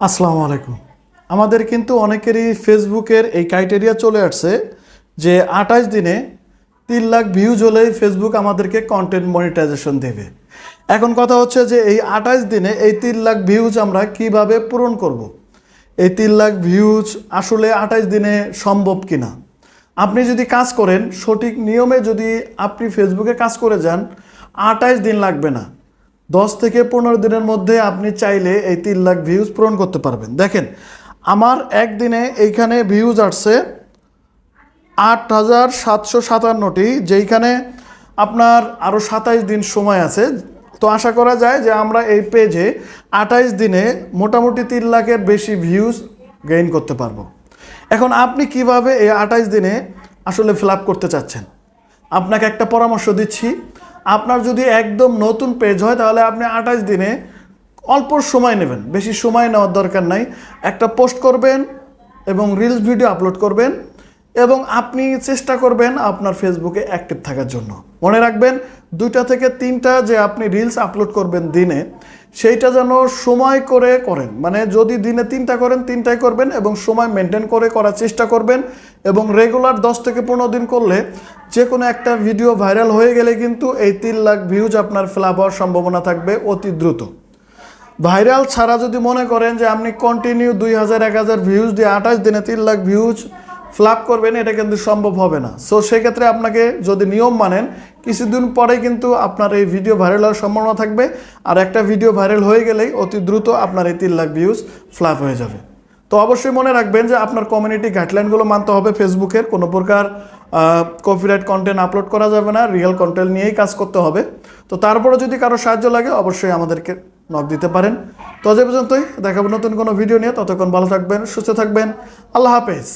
আসসালামু আলাইকুম। আমাদের কিন্তু অনেকেরই ফেসবুকের এই ক্রাইটেরিয়া চলে আসছে যে 28 দিনে 3 লাখ ভিউজ হলেই ফেসবুক আমাদেরকে কন্টেন্ট মনিটাইজেশন দেবে। এখন কথা হচ্ছে যে এই 28 দিনে এই 3 লাখ ভিউজ আমরা কিভাবে পূরণ করব। এই 3 লাখ ভিউজ আসলে 28 দিনে সম্ভব কিনা। আপনি যদি কাজ করেন সঠিক নিয়মে, যদি আপনি ফেসবুকে কাজ করে যান 28 দিন লাগবে না, 10 থেকে 15 দিনের মধ্যে আপনি চাইলে এই 3 লাখ ভিউজ পূরণ করতে পারবেন। দেখেন আমার একদিনে এইখানে ভিউজ আসছে 8757টি, যেইখানে আপনার আরও 27 দিন সময় আছে। তো আশা করা যায় যে আমরা এই পেজে 28 দিনে মোটামুটি 3 লাখের বেশি ভিউজ গেইন করতে পারবো। এখন আপনি কিভাবে এই 28 দিনে আসলে ফিল আপ করতে চাচ্ছেন, আপনাকে একটা পরামর্শ দিচ্ছি। আপনার যদি একদম নতুন পেজ হয় তাহলে আপনি 28 দিনে অল্প সময় নেবেন, বেশি সময় নেওয়ার দরকার নাই। একটা পোস্ট করবেন এবং রিলস ভিডিও আপলোড করবেন এবং আপনি চেষ্টা করবেন আপনার ফেসবুকে অ্যাক্টিভ থাকার জন্য। মনে রাখবেন 2টা থেকে 3টা যে আপনি রিলস আপলোড করবেন দিনে, সেইটা যেন সময় করে করেন। মানে যদি দিনে 3টা করেন 3টাই করবেন এবং সময় মেনটেন করে করার চেষ্টা করবেন। এবং রেগুলার 10 থেকে 15 দিন করলে যে কোনো একটা ভিডিও ভাইরাল হয়ে গেলে কিন্তু এই 3 লাখ ভিউজ আপনার ফ্লাপ হওয়ার সম্ভাবনা থাকবে অতি দ্রুত। ভাইরাল ছাড়া যদি মনে করেন যে আপনি কন্টিনিউ 2000-1000 ভিউজ দিয়ে 28 দিনে 3 লাখ ভিউজ ফ্লাপ করবেন, এটা কিন্তু সম্ভব হবে না। সো সেক্ষেত্রে আপনাকে যদি নিয়ম মানেন কিছুদিন পরে কিন্তু আপনার এই ভিডিও ভাইরাল হওয়ার সম্ভাবনা থাকবে। আর একটা ভিডিও ভাইরাল হয়ে গেলেই অতি দ্রুত আপনার এই 3 লাখ ভিউজ ফ্লাপ হয়ে যাবে। তো অবশ্যই মনে রাখবেন যে আপনার কমিউনিটি গাইডলাইনগুলো মানতে হবে। ফেসবুকের কোনো প্রকার কপিরাইট কন্টেন্ট আপলোড করা যাবে না, রিয়েল কন্টেন্ট নিয়েই কাজ করতে হবে। তো তারপরে যদি কারো সাহায্য লাগে অবশ্যই আমাদেরকে নক দিতে পারেন। তো আজ পর্যন্তই, দেখাবো নতুন কোনো ভিডিও নিয়ে। ততক্ষণ ভালো থাকবেন, সুস্থ থাকবেন। আল্লাহ হাফেজ।